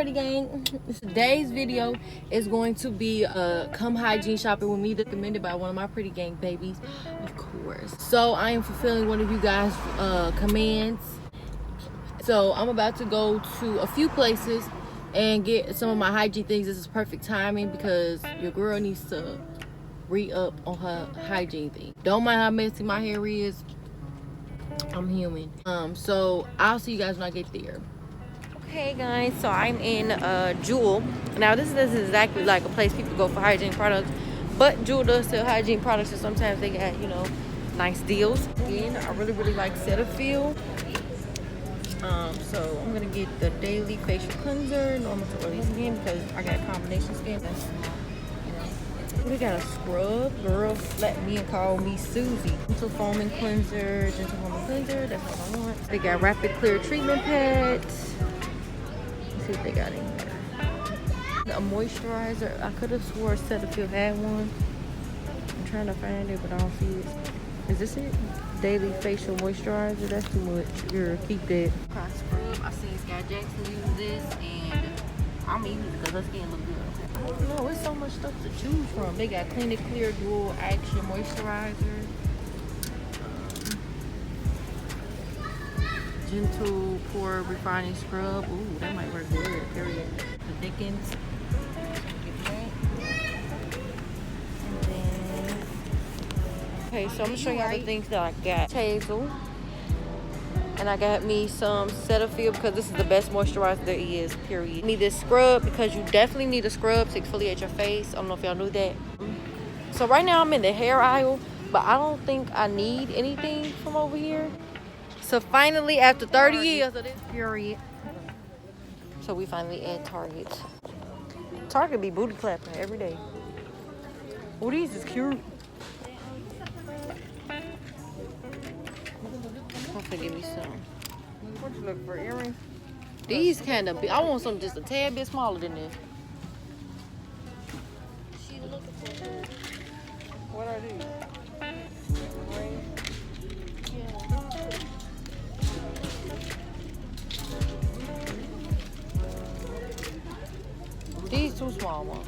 pretty gang. Today's video is going to be come hygiene shopping with me, recommended by one of my pretty gang babies, of course. So I am fulfilling one of you guys commands. So I'm about to go to a few places and get some of my hygiene things. This is perfect timing because your girl needs to re-up on her hygiene thing. Don't mind how messy my hair is, I'm human. So I'll see you guys when I get there. Okay guys, so I'm in Jewel. Now this is exactly like a place people go for hygiene products, but Jewel does sell hygiene products, so sometimes they got, you know, nice deals. Again, I really like Cetaphil. So I'm gonna get the daily facial cleanser, normal to oily skin, because I got combination skin. That's, you know. We got a scrub. Girls let me and call me Susie. Gentle foaming cleanser, that's what I want. They got rapid clear treatment pads. See what they got in here. A moisturizer. I could have swore Cetaphil had one. I'm trying to find it, but I don't see it. Is this it? Daily facial moisturizer. That's too much. Girl, keep that. Cry scrub. I seen Sky Jackson use this, and I'm using it because her skin look good. I don't know. It's so much stuff to choose from. They got Clinic Clear Dual Action Moisturizer. Gentle Pore Refining Scrub. Ooh, that might work good. Period. The Dickens. Get that. And then, okay, so I'm gonna show you all the things that I got. Hazel. And I got me some Cetaphil because this is the best moisturizer there is. Period. You need this scrub because you definitely need a scrub to exfoliate your face. I don't know if y'all knew that. So right now I'm in the hair aisle, but I don't think I need anything from over here. So finally, after 30 years of this period, so we finally at Target. Target be booty clapping every day. Oh, these is cute. I'm gonna give me some. What you looking for, earrings? These kind of big. I want something just a tad bit smaller than this. What are these? These too small ones.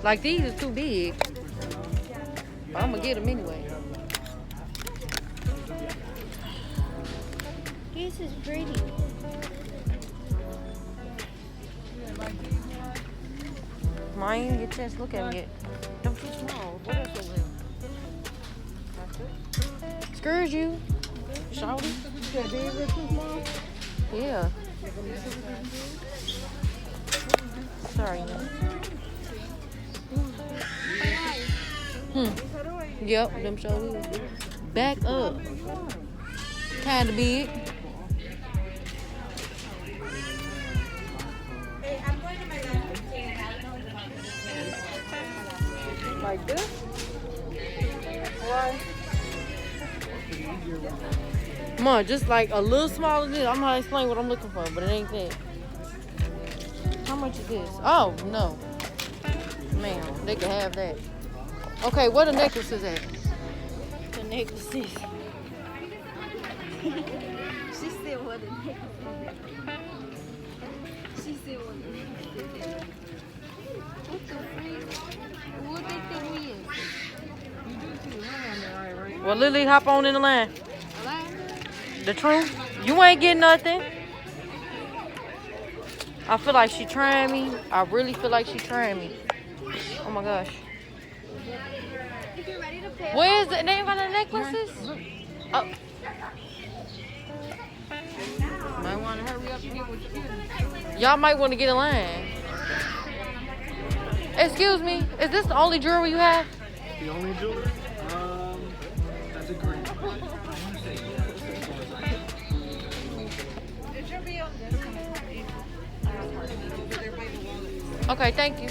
Like these is too big. But I'm gonna get them anyway. This is pretty. Mine, get a chance to look at them yet. Them too small. What else over there? Excuse you. Shawty. Yeah, these are too small. Yeah. Sorry, man. Yep, them shoulders. Back up. Kinda big. Like this? Why? Come on, just like a little smaller than this. I'm gonna explain what I'm looking for, but it ain't that. How much is this? Oh, no. Man, they can have that. Okay, where the necklaces at? The necklaces. She still want the necklaces. She still want the necklaces. What the freak? What they think we is? You do too. Right? Well, Lily, hop on in the line. Alive? The truth? You ain't getting nothing. I feel like she trying me. I really feel like she trying me. Oh my gosh. If you're ready to pay. Where is the name of the necklaces? Oh. Might want to hurry up and get what you get. Y'all might want to get in line. Excuse me, is this the only jewelry you have? The only jewelry? That's a green. It should be on Okay, thank you.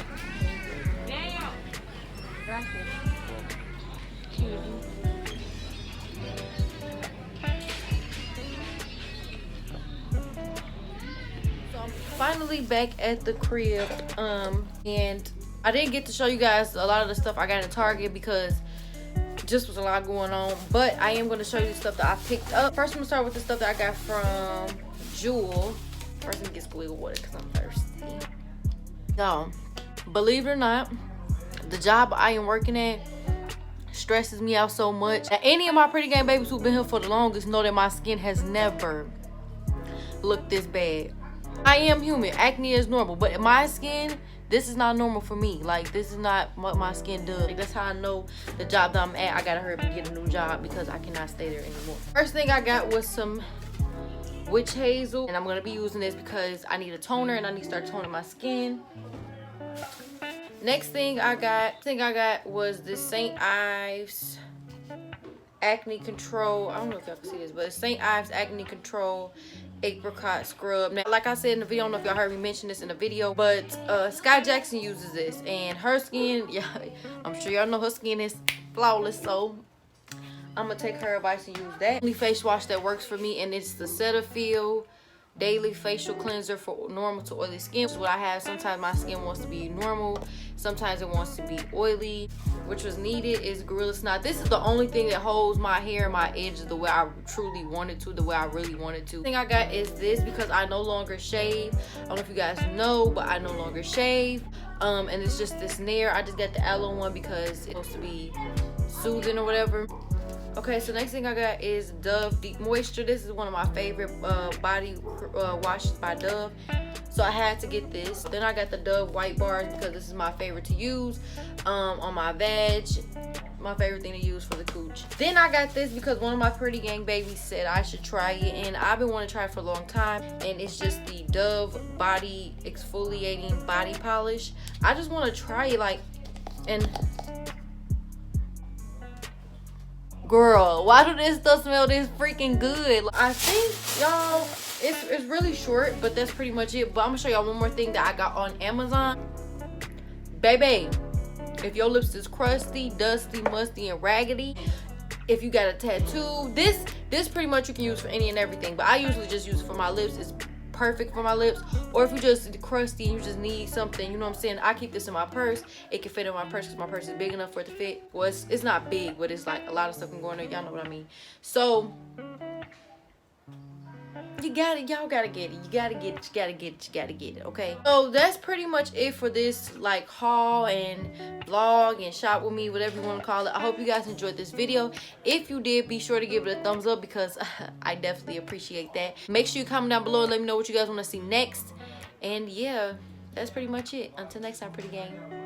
So I'm finally back at the crib, and I didn't get to show you guys a lot of the stuff I got at Target because just was a lot going on, but I am going to show you the stuff that I picked up. First, I'm going to start with the stuff that I got from Jewel. First, let me get squiggle water because I'm thirsty. So, believe it or not, the job I am working at stresses me out so much. Now, any of my pretty gang babies who've been here for the longest know that my skin has never looked this bad. I am human. Acne is normal, but my skin, this is not normal for me. Like, this is not what my skin does. Like, that's how I know the job that I'm at, I gotta hurry up and get a new job because I cannot stay there anymore. First thing I got was some witch hazel, and I'm gonna be using this because I need a toner and I need to start toning my skin. Next thing I got was this St. Ives acne control. I don't know if y'all can see this, but it's St. Ives acne control apricot scrub. Now, like I said in the video, I don't know if y'all heard me mention this in the video, but Sky Jackson uses this, and her skin, yeah, I'm sure y'all know her skin is flawless, so I'm gonna take her advice and use that. Only face wash that works for me, and it's the Cetaphil daily facial cleanser for normal to oily skin, which is what I have. Sometimes my skin wants to be normal, sometimes it wants to be oily. Which was needed is Gorilla Snot. This is the only thing that holds my hair and my edges the way I truly wanted to, the way I really wanted to. The thing I got is this because I no longer shave. I don't know if you guys know, but I no longer shave. And it's just this Nair. I just got the aloe one because it's supposed to be soothing or whatever. Okay, so next thing I got is Dove Deep Moisture. This is one of my favorite body washes by Dove. So I had to get this. Then I got the Dove White Bars because this is my favorite to use on my veg. My favorite thing to use for the cooch. Then I got this because one of my pretty gang babies said I should try it. And I've been wanting to try it for a long time. And it's just the Dove Body Exfoliating Body Polish. I just want to try it, like, and girl, why do this stuff smell this freaking good? I think, y'all, it's really short, but that's pretty much it. But I'm gonna show y'all one more thing that I got on Amazon. Baby, if your lips is crusty, dusty, musty, and raggedy, if you got a tattoo, this pretty much you can use for any and everything, but I usually just use it for my lips. It's perfect for my lips. Or if you just crusty and you just need something, you know what I'm saying, I keep this in my purse. It can fit in my purse because my purse is big enough for it to fit. Well, it's not big, but it's like a lot of stuff can go in there. Y'all know what I mean. So y'all gotta get it. You gotta get it, okay? So that's pretty much it for this like haul and vlog and shop with me, whatever you want to call it. I hope you guys enjoyed this video. If you did, be sure to give it a thumbs up because I definitely appreciate that. Make sure you comment down below and let me know what you guys want to see next. And yeah, that's pretty much it. Until next time, pretty gang.